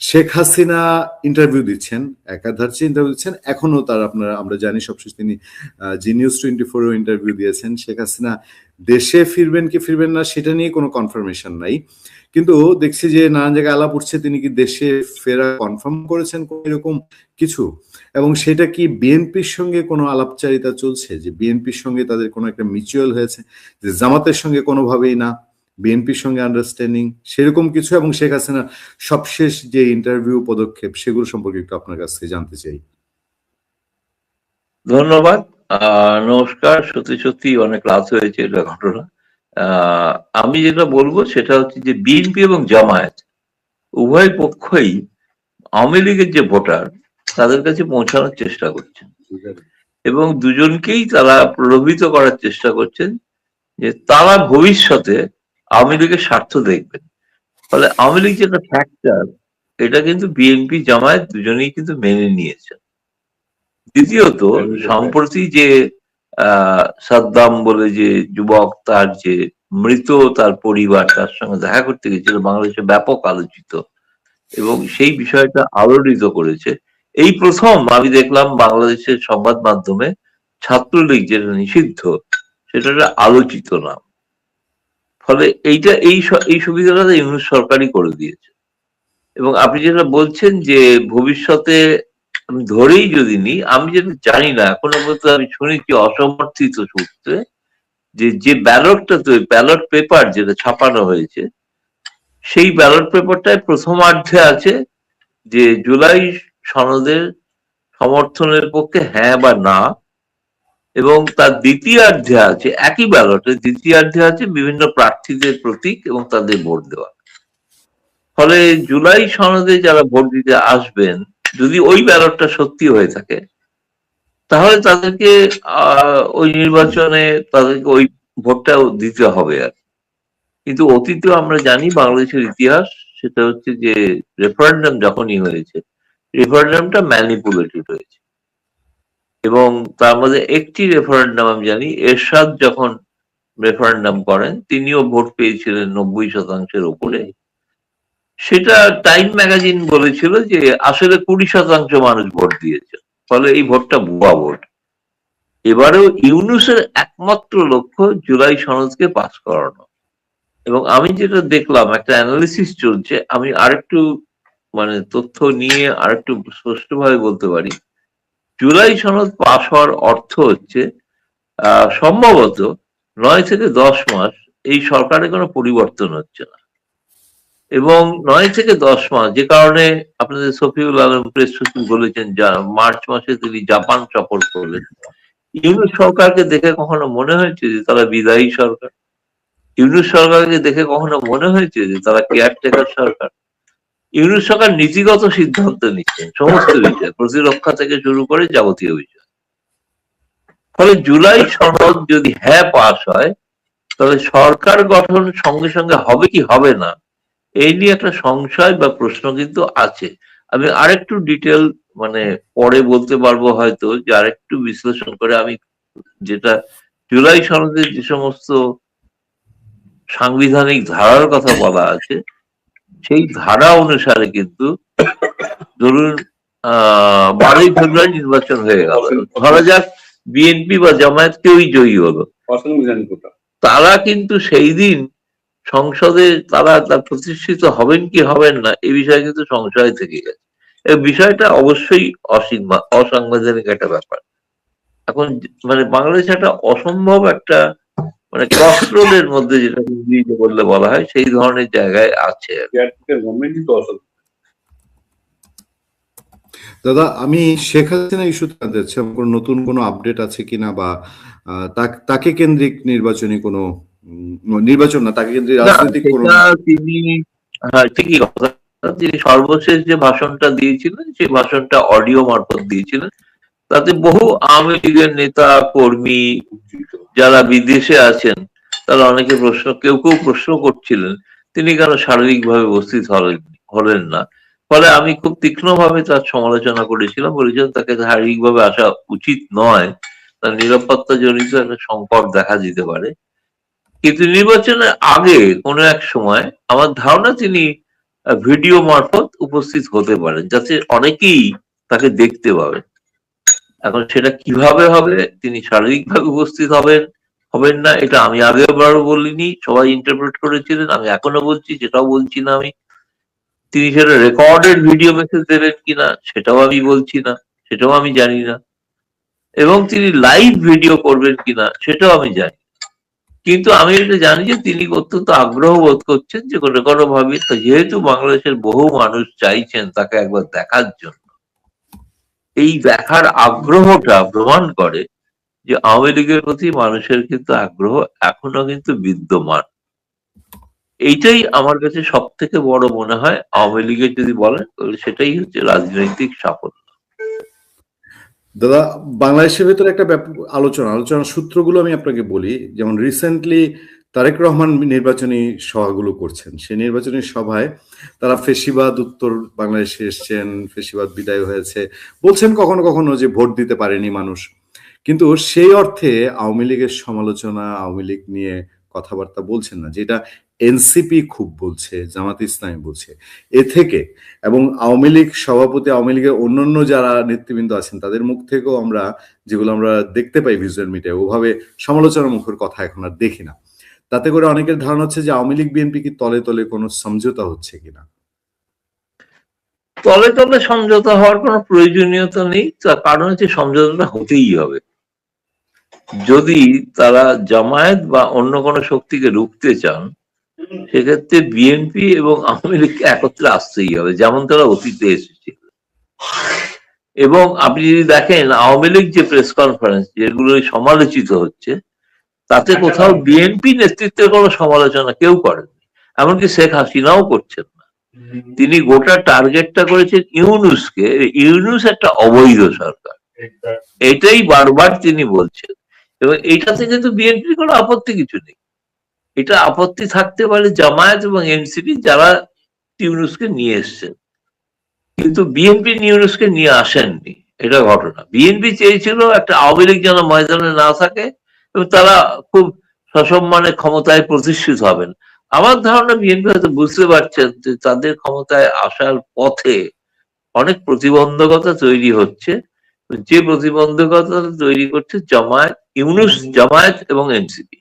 Sheikh Hasina interview দিচ্ছেন, একাধারে interview দিচ্ছেন এখনো তার আমরা জানি সবশেষ তিনি জি নিউজ 24-এও ইন্টারভিউ দিয়েছেন। শেখ হাসিনা দেশে ফিরবেন কি ফিরবেন না সেটা নিয়ে কোনো কনফার্মেশন নাই, কিন্তু দেখছি যে নানান জায়গায় আলাপ উঠছে তিনি কি দেশে ফেরা কনফার্ম করেছেন এরকম কিছু, এবং সেটা কি বিএনপির সঙ্গে কোনো আলাপচারিতা চলছে, যে বিএনপির সঙ্গে তাদের কোনো একটা মিউচুয়াল হয়েছে, যে জামাতের সঙ্গে কোনোভাবেই না, বিএনপির সঙ্গে আন্ডারস্ট্যান্ডিং সেরকম কিছু, এবং শেখ হাসিনা সবশেষ যে ইন্টারভিউ পদক্ষেপ সেগুলো সম্পর্কে একটু আপনার কাছ থেকে জানতে চাই। ধন্যবাদ। নমস্কার। সত্যি সত্যি অনেক রাত হয়েছে এটা ঘটনা। আমি যেটা বলবো সেটা হচ্ছে যে বিএনপি এবং জামায়াত উভয় পক্ষই আওয়ামী লীগের যে ভোটার তাদের কাছে পৌঁছানোর চেষ্টা করছেন, এবং দুজনকেই তারা প্রলোভিত করার চেষ্টা করছেন যে তারা ভবিষ্যতে আওয়ামী লীগের স্বার্থ দেখবেন। ফলে আওয়ামী লীগ যেটা ফ্যাক্টর, এটা কিন্তু বিএনপি জামায়াত দুজনেই কিন্তু মেনে নিয়েছেন। দ্বিতীয়ত, সম্প্রতি যে সাদ্দাম বলে যে যুবক, তার যে মৃত তার পরিবার তার সঙ্গে দেখা করতে গেছিল, বাংলাদেশে ব্যাপক আলোচিত এবং সেই বিষয়টা আলোড়িত করেছে। এই প্রথম আমি দেখলাম বাংলাদেশের সংবাদ মাধ্যমে ছাত্রলীগ যেটা নিষিদ্ধ সেটা আলোচিত নাম। ফলে এইটা এই সুবিধাটা ইউনূস সরকারই করে দিয়েছে। এবং আপনি যেটা বলছেন যে ভবিষ্যতে আমি ধরেই যদি নিই, আমি যেটা জানি না এখনো পর্যন্ত, আমি শুনেছি অসমর্থিত সূত্রে যে ব্যালটটা ব্যালট পেপার যেটা ছাপানো হয়েছে, সেই ব্যালট পেপারটায় প্রথমার্ধে আছে যে জুলাই সনদের সমর্থনের পক্ষে হ্যাঁ বা না, এবং তার দ্বিতীয়ার্ধে আছে, একই ব্যালটের দ্বিতীয়ার্ধে আছে বিভিন্ন প্রার্থীদের প্রতীক এবং তাদের ভোট দেওয়া। ফলে জুলাই সনদে যারা ভোট দিতে আসবেন, যদি ওই ব্যালটটা সত্যি হয়ে থাকে, তাহলে তাদেরকে ওই নির্বাচনে তাদেরকে ওই ভোটটাও দিতে হবে। আর কিন্তু অতীতে আমরা জানি বাংলাদেশের ইতিহাস, সেটা হচ্ছে যে রেফারেন্ডাম যখনই হয়েছে, রেফারেন্ডামটা ম্যানিপুলেটেড হয়েছে। এবং তার মধ্যে একটি রেফারেন্ডাম আমি জানি, এরশাদ যখন রেফারেন্ডাম করেন তিনিও ভোট পেয়েছিলেন 90% উপরে। সেটা টাইম ম্যাগাজিন বলেছিল যে আসলে 20% মানুষ ভোট দিয়েছে, ফলে এই ভোটটা ভুয়া ভোট। এবারেও ইউনূসের একমাত্র লক্ষ্য জুলাই সনদকে পাস করানো। এবং আমি যেটা দেখলাম, একটা অ্যানালিসিস চলছে, আমি আরেকটু তথ্য নিয়ে আরেকটু স্পষ্টভাবে বলতে পারি। জুলাই সনদ পাস হওয়ার অর্থ হচ্ছে সম্ভবত 9 থেকে 10 মাস এই সরকারের কোনো পরিবর্তন হচ্ছে না, এবং 9 থেকে 10 মাস, যে কারণে আপনাদের শফিউল আলম প্রেস সচিব বলেছেন মার্চ মাসে তিনি জাপান সফর করলেন। ইউনূস সরকারকে দেখে কখনো মনে হয়েছে যে তারা বিদায়ী সরকার? ইউনূস সরকারকে দেখে কখনো মনে হয়েছে যে তারা কেয়ারটেকার সরকার? ইউনূস সরকার নীতিগত সিদ্ধান্ত নিচ্ছেন সমস্ত বিষয়, প্রতিরক্ষা থেকে শুরু করে যাবতীয় বিষয়। ফলে জুলাই সনদ যদি হ্যাঁ পাস হয়, তাহলে সরকার গঠন সঙ্গে সঙ্গে হবে কি হবে না, এই নিয়ে একটা সংশয় বা প্রশ্ন কিন্তু আছে। আমি আরেকটু ডিটেল পরে বলতে পারবো হয়তো, যে আরেকটু বিশ্লেষণ করে আমি, যেটা জুলাই সনদের যে সমস্ত সাংবিধানিক ধারার কথা বলা আছে, সেই ধারা অনুসারে কিন্তু ধরুন 12ই ফেব্রুয়ারি নির্বাচন হয়ে গেল, ধরা যাক বিএনপি বা জামায়াত কেউই জয়ী হলো, তারা কিন্তু সেই দিন সংসদে তারা প্রতিষ্ঠিত হবেন কি হবেন না এই বিষয়ে কিন্তু সংশয় থেকে গেছে। এই বিষয়টা অবশ্যই অসাংবিধানিক একটা ব্যাপার। এখন বাংলাদেশ একটা অসম্ভব একটা ক্রসরোডের মধ্যে, যেটা ইংরেজিতে বললে বলা হয়, সেই ধরনের জায়গায় আছে। দাদা, আমি শেখ হাসিনা ইস্যুতে জানতে চাচ্ছি কোনো নতুন কোনো আপডেট আছে কিনা, বা তাকে কেন্দ্রিক নির্বাচনী কোনো নির্বাচন না, তাকে কেন্দ্রিক রাজনৈতিক কোনো, তিনি ঠিকই কথা, তিনি সর্বশেষ যে ভাষণটা দিয়েছিলেন সেই ভাষণটা অডিও মারফত দিয়েছিলেন। তাতে বহু আওয়ামী লীগের নেতা কর্মী যারা বিদেশে আছেন তারা অনেকে কেউ প্রশ্ন করছিলেন তিনি কেন শারীরিকভাবে উপস্থিত হলেন না। ফলে আমি খুব তীক্ষ্ণভাবে তার সমালোচনা করেছিলাম, বলেছিলাম তাকে শারীরিকভাবে আসা উচিত নয়, তার নিরাপত্তা জনিত একটা সংকট দেখা দিতে পারে। কিন্তু নির্বাচনের আগে কোনো এক সময় আমার ধারণা তিনি ভিডিও মারফত উপস্থিত হতে পারেন, যাতে অনেকেই তাকে দেখতে পাবেন। এখন সেটা কিভাবে হবে, তিনি শারীরিকভাবে উপস্থিত হবেন হবেন না, এটা আমি আগেবারও বলিনি, সবাই ইন্টারপ্রেট করেছিলেন, আমি এখনো বলছি, সেটাও বলছি না আমি। তিনি সেটা রেকর্ডেড ভিডিও মেসেজ দেবেন কিনা সেটাও আমি বলছি না, সেটাও আমি জানি না। এবং তিনি লাইভ ভিডিও করবেন কিনা সেটাও আমি জানি। কিন্তু আমি এটা জানি যে তিনি অত্যন্ত আগ্রহ বোধ করছেন যে কোনো কোনো ভাবে, যেহেতু বাংলাদেশের বহু মানুষ চাইছেন তাকে একবার দেখার জন্য, এই দেখার আগ্রহটা প্রমাণ করে যে আওয়ামী লীগের প্রতি মানুষের কিন্তু আগ্রহ এখনো কিন্তু বিদ্যমান। এইটাই আমার কাছে সব থেকে বড় মনে হয় আওয়ামী লীগের, যদি বলেন তাহলে সেটাই হচ্ছে রাজনৈতিক সাফল্য। দাদা, বাংলাদেশের ভেতরে একটা আলোচনার সূত্রগুলো আমি আপনাকে বলি। যেমন রিসেন্টলি তারেক রহমান নির্বাচনী সভাগুলো করছেন, সেই নির্বাচনী সভায় তারা ফেসিবাদ উত্তর বাংলাদেশে এসছেন, ফেসিবাদ বিদায় হয়েছে বলছেন, কখনো কখনো যে ভোট দিতে পারেনি মানুষ। কিন্তু সেই অর্থে আওয়ামী লীগের সমালোচনা, আওয়ামী লীগ নিয়ে কথাবার্তা বলছেন না, যেটা এনসিপি খুব বলছে, জামাত ইসলামী বলছে। এ থেকে এবং আওয়ামী লীগ সভাপতি, আওয়ামী লীগের অন্যান্য যারা নেতৃবৃন্দ আছেন তাদের মুখ থেকেও আমরা যেগুলো আমরা দেখতে পাই ভিজুয়াল মিডিয়ায়, ওভাবে সমালোচনা মুখের কথা এখন আর দেখি না। তাতে করে অনেকের ধারণা হচ্ছে যে আওয়ামী লীগ বিএনপি কি তলে তলে কোনো সমঝোতা হচ্ছে কিনা। তলে তলে সমঝোতা হওয়ার কোনো প্রয়োজনীয়তা নেই, তার কারণ হচ্ছে সমঝোতাটা হতেই হবে। যদি তারা জামায়াত বা অন্য কোনো শক্তিকে রুখতে চান, সেক্ষেত্রে বিএনপি এবং আওয়ামী লীগকে একত্রে আসতেই হবে, যেমন তারা অতীতে এসেছিল। এবং আপনি যদি দেখেন আওয়ামী লীগ যে প্রেস কনফারেন্স যেগুলো সমালোচিত হচ্ছে, তাতে কোথাও বিএনপি নেতৃত্বের কোনো সমালোচনা কেউ করেননি, এমনকি শেখ হাসিনাও করছেন না। তিনি গোটা টার্গেটটা করেছেন ইউনূসকে। ইউনূস একটা অবৈধ সরকার, এটাই বারবার তিনি বলছেন। এবং এইটাতে কিন্তু বিএনপির কোনো আপত্তি কিছু নেই। এটা আপত্তি থাকতে পারে জামায়াত এবং এনসিপি, যারা ইউনূসকে নিয়ে এসছেন, কিন্তু বিএনপি ইউনূসকে নিয়ে আসেননি, এটা ঘটনা। বিএনপি চেয়েছিল একটা আওয়ামী লীগ যেন ময়দানে না থাকে এবং তারা খুব সসম্মানে ক্ষমতায় প্রতিষ্ঠিত হবেন। আমার ধারণা বিএনপি হয়তো বুঝতে পারছেন যে তাদের ক্ষমতায় আসার পথে অনেক প্রতিবন্ধকতা তৈরি হচ্ছে, যে প্রতিবন্ধকতা তৈরি করছে জামায়াত, ইউনূস, জামায়াত এবং এনসিপি।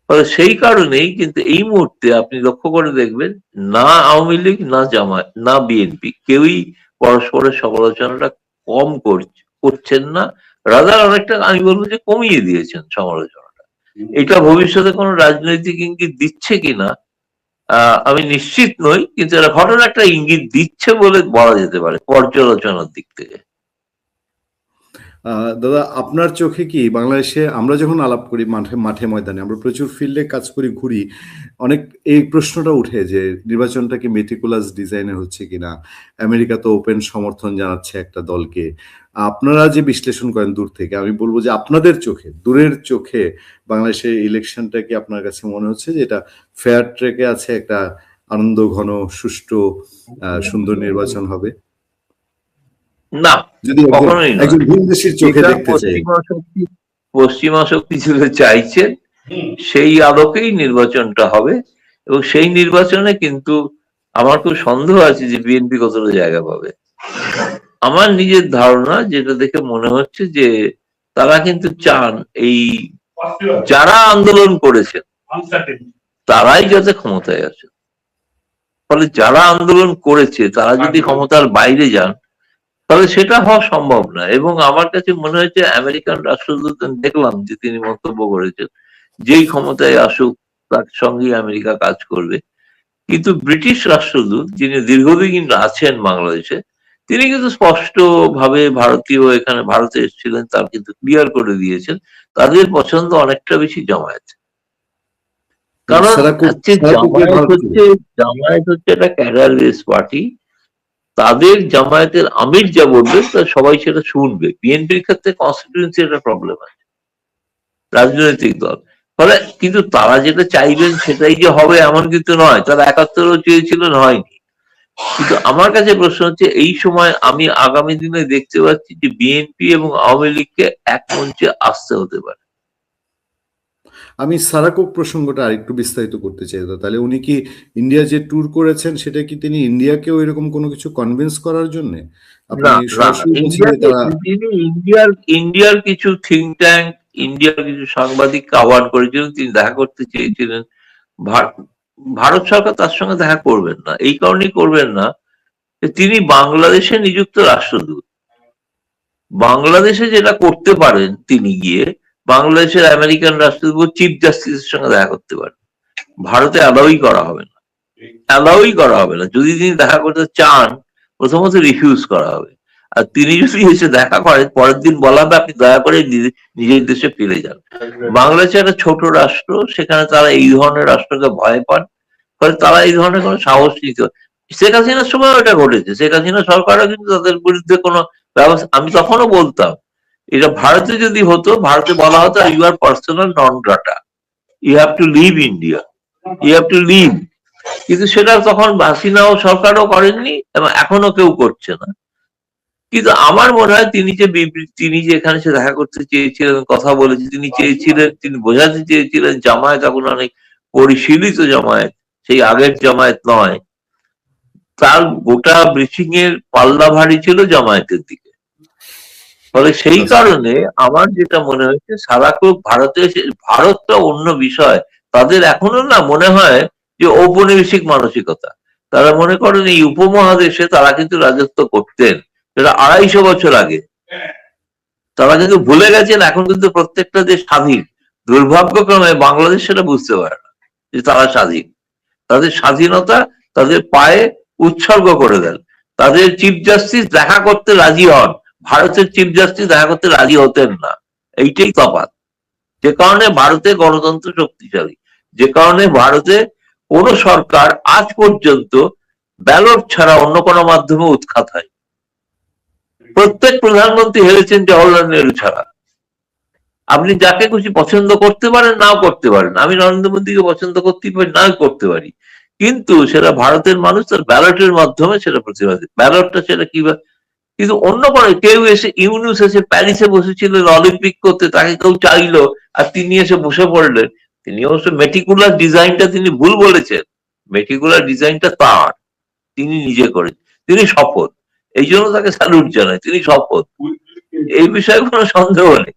ফলে সেই কারণেই কিন্তু এই মুহূর্তে আপনি লক্ষ্য করে দেখবেন, না আওয়ামী লীগ, না জামায়াত, না বিএনপি কেউই পরস্পরের সমালোচনাটা কম করছেন না, রাদার অনেকটা আমি বলবো যে কমিয়ে দিয়েছেন সমালোচনাটা। এটা ভবিষ্যতে কোনো রাজনৈতিক ইঙ্গিত দিচ্ছে কিনা আমি নিশ্চিত নই, কিন্তু এরা ঘটনা একটা ইঙ্গিত দিচ্ছে বলে বলা যেতে পারে পর্যালোচনার দিক থেকে। দাদা, আপনার চোখে কি বাংলাদেশে আমরা যখন আলাপ করি মাঠে ময়দানে, আমরা প্রচুর ফিল্ডে কাজ করি, ঘুরি, অনেক এই প্রশ্নটা উঠে যে নির্বাচনটা কি মেটিকুলাস ডিজাইনে হচ্ছে কিনা। আমেরিকা তো ওপেন সমর্থন জানাচ্ছে একটা দলকে। আপনারা যে বিশ্লেষণ করেন দূর থেকে, আমি বলবো যে আপনাদের চোখে, দূরের চোখে বাংলাদেশের ইলেকশনটা কি আপনার কাছে মনে হচ্ছে যে এটা ফেয়ার ট্র্যাকে আছে, একটা আনন্দ ঘন সুষ্ঠু সুন্দর নির্বাচন হবে? না, যদি কখনোই নয়। একজন ভিনদেশীর চোখে দেখতে চাই। পশ্চিমা শক্তি যেটা চাইছেন সেই আলোকেই নির্বাচনটা হবে, এবং সেই নির্বাচনে কিন্তু আমার খুব সন্দেহ আছে যে বিএনপি কতটা জায়গা পাবে। আমার নিজের ধারণা, যেটা দেখে মনে হচ্ছে যে তারা কিন্তু চান এই যারা আন্দোলন করেছেন তারাই যাতে ক্ষমতায় আসে। ফলে যারা আন্দোলন করেছে তারা যদি ক্ষমতার বাইরে যান তাহলে সেটা হওয়া সম্ভব না। এবং আমার কাছে মনে হয়েছে আমেরিকান রাষ্ট্রদূত, দেখলাম যে তিনি মন্তব্য করেছেন, যেই ক্ষমতায় আসুক তার সঙ্গে আমেরিকা কাজ করবে। কিন্তু ব্রিটিশ রাষ্ট্রদূত, যিনি দীর্ঘদিন আছেন বাংলাদেশে, তিনি কিন্তু স্পষ্ট ভাবে ভারতীয়, এখানে ভারতে এসেছিলেন, তার কিন্তু ক্লিয়ার করে দিয়েছেন তাদের পছন্দ অনেকটা বেশি জামায়াত। কারণ জামায়াত হচ্ছে একটা ক্যাডার বেস পার্টি, তাদের জামায়াতের আমির যা বলবে তা সবাই সেটা শুনবে। বিএনপির ক্ষেত্রে কনস্টিটিউয়েন্সি একটা প্রবলেম আছে, রাজনৈতিক দল। ফলে কিন্তু তারা যেটা চাইবেন সেটাই যে হবে এমন কিন্তু নয়, তারা ৭১ও চেয়েছিলেন, হয়নি। কিন্তু আমার কাছে প্রশ্ন হচ্ছে, এই সময় আমি আগামী দিনে দেখতে পাচ্ছি যে বিএনপি এবং আওয়ামী লীগকে এক মঞ্চে আসতে হতে পারে। আমি সারাকক প্রসঙ্গটা আরেকটু বিস্তারিত করতে চাই। তো তাহলে উনি কি ইন্ডিয়া যে ট্যুর করেছেন সেটা কি তিনি ইন্ডিয়াকেও এরকম কোনো কিছু কনভিন্স করার জন্য? আপনি না না, সরাসরি বলছেন যে ইন্ডিয়াকে তারা তিনি ইন্ডিয়ার কিছু থিঙ্ক ট্যাঙ্ক, ইন্ডিয়ার কিছু সাংবাদিককে আহ্বান করেছিলেন, তিনি দেখা করতে চেয়েছিলেন। ভারত সরকার তার সঙ্গে দেখা করবেন না, এই কারণেই করবেন না যে তিনি বাংলাদেশে নিযুক্ত রাষ্ট্রদূত। বাংলাদেশে যেটা করতে পারেন তিনি গিয়ে বাংলাদেশের আমেরিকান রাষ্ট্রদূত চিফ জাস্টিসের সঙ্গে দেখা করতে পারেন। ভারতে অ্যালাউই করা হবে না, অ্যালাউই করা হবে না। যদি তিনি দেখা করতে চান, প্রথমত রিফিউজ করা হবে। আর তিনি যদি এসে দেখা করেন, পরের দিন বলা হবে আপনি দয়া করে নিজের দেশে ফিরে যান। বাংলাদেশ একটা ছোট রাষ্ট্র, সেখানে তারা এই ধরনের রাষ্ট্রকে ভয় পান, ফলে তারা এই ধরনের কোনো সাহস নিতে। শেখ হাসিনার সময় এটা ঘটেছে, শেখ হাসিনা সরকারও কিন্তু তাদের বিরুদ্ধে কোনো ব্যবস্থা, আমি তখনও বলতাম এটা ভারতে যদি হতো, ভারতে বলা হতো you are persona non grata, you have to leave India, you have to leave. কিন্তু সেটা তখন হাসিনাও সরকারও করেননি এবং এখনো কেউ করছে না। কিন্তু আমার মনে হয় তিনি যে এখানে সে দেখা করতে চেয়েছিলেন, কথা বলেছে, তিনি চেয়েছিলেন, তিনি বোঝাতে চেয়েছিলেন জামায়াত এখন অনেক পরিশীলিত জামায়াত, সেই আগের জামায়াত নয়। তার গোটা ব্রিফিং এর পাল্লা ভারী ছিল জামায়াতের দিকে। ফলে সেই কারণে আমার যেটা মনে হয়েছে সারাক্ষণ ভারতটা অন্য বিষয়। তাদের এখনো না মনে হয় যে ঔপনিবেশিক মানসিকতা। তারা মনে করেন এই উপমহাদেশে তারা কিন্তু রাজত্ব করতেন, সেটা 250 বছর আগে। তারা কিন্তু ভুলে গেছেন এখন কিন্তু প্রত্যেকটা দেশ স্বাধীন। দুর্ভাগ্যক্রমে বাংলাদেশ সেটা বুঝতে পারে না যে তারা স্বাধীন। তাদের স্বাধীনতা তাদের পায়ে উৎসর্গ করে দেন। তাদের চিফ জাস্টিস দেখা করতে রাজি হন, ভারতের চিফ জাস্টিস দেখা করতে রাজি হতেন না। এইটাই তফাৎ। যে কারণে ভারতে গণতন্ত্র শক্তিশালী, যে কারণে ভারতে কোন সরকার আজ পর্যন্ত ব্যালট ছাড়া অন্য কোনো মাধ্যমে উৎখাত হয়। প্রত্যেক প্রধানমন্ত্রী হেরেছেন জওহরলাল নেহরু ছাড়া। আপনি যাকে খুশি পছন্দ করতে পারেন, নাও করতে পারেন। আমি নরেন্দ্র মোদীকে পছন্দ করতে পারি, নাও করতে পারি, কিন্তু সেটা ভারতের মানুষ তার ব্যালটের মাধ্যমে সেটা প্রতিবাদী। ব্যালটটা সেটা কিভাবে, কিন্তু অন্য কোনো কেউ এসে, ইউনুস এসে প্যারিসে বসেছিলেন অলিম্পিক করতে, তাকে কেউ চাইলো আর তিনি এসে বসে পড়লেন। তিনি অবশ্য মেটিকুলার ডিজাইনটা তিনি ভুল বলেছেন, মেটিকুলার ডিজাইনটা তার, তিনি নিজে করেন, তিনি শপথ, এই জন্য তাকে স্যালুট জানায়, তিনি শপথ, এই বিষয়ে কোনো সন্দেহ নেই।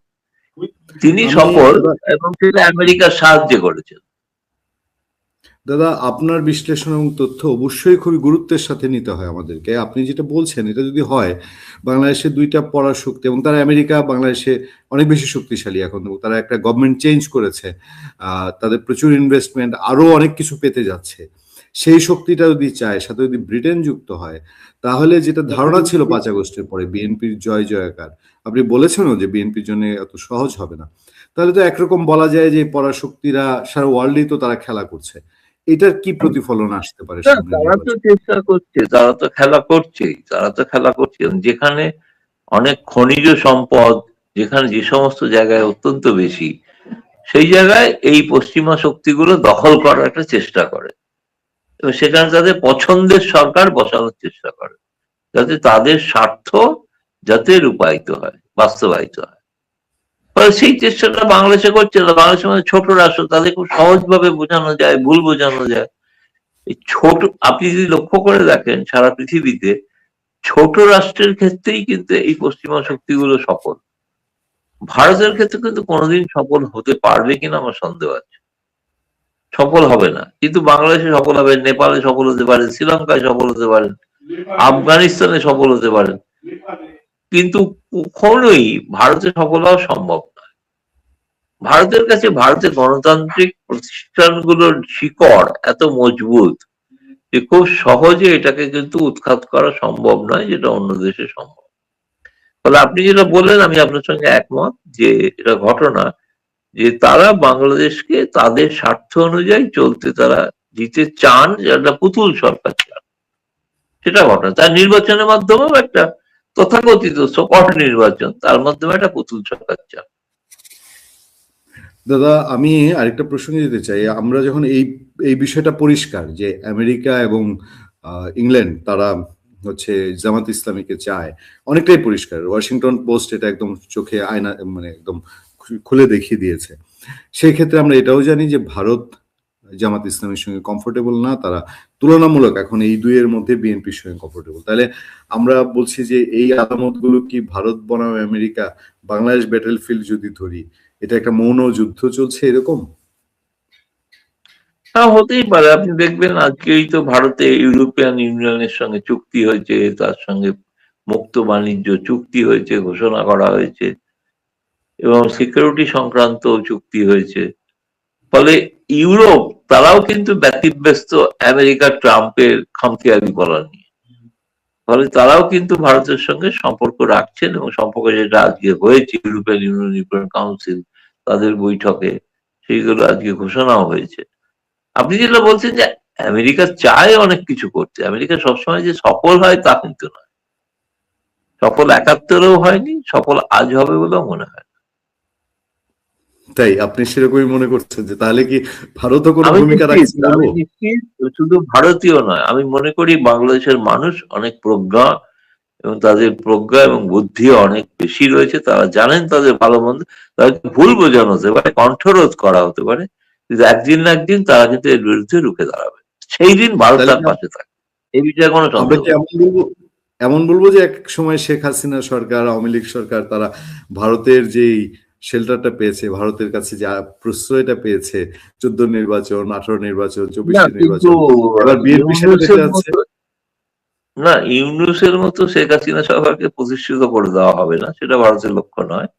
তিনি আমি সফল দাদা এবং সেটা আমেরিকার সাহায্য করেছেন। দাদা আপনার বিশ্লেষণ এবং তথ্য অবশ্যই খুবই গুরুত্বের সাথে নিতে হয় আমাদেরকে। আপনি যেটা বলছেন এটা যদি হয়, বাংলাদেশে দুইটা পড়ার শক্তি, এবং তারা আমেরিকা বাংলাদেশে অনেক বেশি শক্তিশালী এখন, এবং তারা একটা গভর্নমেন্ট চেঞ্জ করেছে, তাদের প্রচুর ইনভেস্টমেন্ট, আরো অনেক কিছু পেতে যাচ্ছে। সেই শক্তিটা যদি চায়, সাথে যদি ব্রিটেন যুক্ত হয়, তাহলে যেটা ধারণা ছিল 5 আগস্টের পরে বিএনপির জয় জয়কার, আপনি বলেছেনও যে বিএনপির জন্য এত সহজ হবে না, তাহলে তো একরকম বলা যায় যে পরাশক্তিরা সারা ওয়ার্ল্ডেই তো তারা খেলা করছে। এটার কি প্রতিফলন আসতে পারে সামনে তারা তো নির্বাচন? চেষ্টা করছে, তারা তো খেলা করছেই, তারা তো খেলা করছে। যেখানে অনেক খনিজ সম্পদ, যেখানে যে সমস্ত জায়গায় অত্যন্ত বেশি, সেই জায়গায় এই পশ্চিমা শক্তিগুলো দখল করার একটা চেষ্টা করে এবং সেখানে তাদের পছন্দের সরকার বসানোর চেষ্টা করে, যাতে তাদের স্বার্থ যাতে রূপায়িত হয়, বাস্তবায়িত হয়। ফলে সেই চেষ্টাটা বাংলাদেশে করছে না। বাংলাদেশের মধ্যে ছোট রাষ্ট্র, তাদের খুব সহজভাবে বোঝানো যায়, ভুল বোঝানো যায়। এই ছোট, আপনি যদি লক্ষ্য করে দেখেন সারা পৃথিবীতে ছোট রাষ্ট্রের ক্ষেত্রেই কিন্তু এই পশ্চিমা শক্তিগুলো সফল। ভারতের ক্ষেত্রে কিন্তু কোনোদিন সফল হতে পারবে কিনা আমার সন্দেহ আছে। সফল হবে না, কিন্তু বাংলাদেশে সফল হবে, নেপালে সফল হতে পারেন, শ্রীলঙ্কায় সফল হতে পারেন, আফগানিস্তানে সফল হতে পারেন, কিন্তু কখনোই ভারতে সফল হওয়া সম্ভব নয়। ভারতের কাছে ভারতের গণতান্ত্রিক প্রতিষ্ঠানগুলোর শিকড় এত মজবুত যে খুব সহজে এটাকে কিন্তু উৎখাত করা সম্ভব নয়, যেটা অন্য দেশে সম্ভব। ফলে আপনি যেটা বললেন আমি আপনার সঙ্গে একমত যে এটা ঘটনা, যে তারা বাংলাদেশকে তাদের স্বার্থ অনুযায়ী চলতে তারা দিতে চান, যেটা পুতুল সরকার চান, সেটা ঘটনা। তার নির্বাচনের মাধ্যমেও একটা তথাকথিত সকট নির্বাচন, তার মাধ্যমে একটা পুতুল সরকার চান। দাদা আমি আরেকটা প্রসঙ্গে যেতে চাই। আমরা যখন এই এই বিষয়টা পরিষ্কার যে আমেরিকা এবং ইংল্যান্ড তারা হচ্ছে জামাত ইসলামীকে চায়, অনেকটাই পরিষ্কার। ওয়াশিংটন পোস্ট এটা একদম চোখে আয়না, মানে একদম খুলে দেখিয়ে দিয়েছে। সেই ক্ষেত্রে আমরা এটাও জানি যে ভারত জামাত ইসলামের সঙ্গে কমফোর্টেবল না, তারা তুলনামূলক এখন এই দুইয়ের মধ্যে বিএনপির সঙ্গে কমফোর্টেবল। তাহলে আমরা বলছি যে এই আলামতগুলো কি ভারত বনাম আমেরিকা, বাংলাদেশ ব্যাটেলফিল্ড যদি ধরি, এটা একটা মৌন যুদ্ধ চলছে এরকম? হ্যাঁ, হতেই পারে। আপনি দেখবেন আজকেই তো ভারতে ইউরোপিয়ান ইউনিয়নের সঙ্গে চুক্তি হয়েছে, তার সঙ্গে মুক্ত বাণিজ্য চুক্তি হয়েছে, ঘোষণা করা হয়েছে, এবং সিকিউরিটি সংক্রান্ত চুক্তি হয়েছে। ফলে ইউরোপ তারাও কিন্তু ব্যতিব্যস্ত আমেরিকা ট্রাম্পের খামখেয়ালি বলা নিয়ে। ফলে তারাও কিন্তু ভারতের সঙ্গে সম্পর্ক রাখছেন, এবং সম্পর্ক যেটা আজকে হয়েছে ইউরোপিয়ান ইউনিয়ন, ইউরোপিয়ান কাউন্সিল তাদের বৈঠকে, সেইগুলো আজকে ঘোষণাও হয়েছে। আপনি যেটা বলছেন যে আমেরিকা চায় অনেক কিছু করতে, আমেরিকা সবসময় যে সফল হয় তা কিন্তু নয়। সফল ৭১-এও হয়নি, সফল আজ হবে বলেও মনে হয় না। তাই আপনি সেরকমই মনে করছেন যে তাহলে কি ভারতও কোনো আমি ভূমিকা রাখছে নিশ্চিত, বলবো? শুধু ভারতীয় নয়, আমি মনে করি বাংলাদেশের মানুষ অনেক প্রজ্ঞা, এবং তাদের প্রজ্ঞা এবং বুদ্ধিও অনেক বেশি রয়েছে। তারা জানেন তাদের ভালো মন্দ, তাদেরকে ভুল বোঝানো হতে পারে, কণ্ঠরোধ করা হতে পারে, কিন্তু একদিন না একদিন তারা কিন্তু এর বিরুদ্ধে রুখে দাঁড়াবে। সেই দিন ভারত তাহলে তার কি পাশে থাকে, এই বিষয়ে কোনো আমরা সন্দেহ কি নেই। এমন বলবো যে এক সময় শেখ হাসিনা সরকার, আওয়ামী লীগ সরকার, তারা ভারতের যেই শেল্টারটা পেয়েছে, ভারতের কাছে যে প্রশ্রয়টা পেয়েছে, 14 নির্বাচন, 18 নির্বাচন, না 24 কিন্তু নির্বাচন, এবার বিএনপি সেটা পেতে ইউনূসের যাচ্ছে। মতো, না ইউনূসের মতো শেখ হাসিনা সরকারকে প্রতিষ্ঠিত করে দেওয়া হবে না, সেটা ভারতের লক্ষ্য নয়।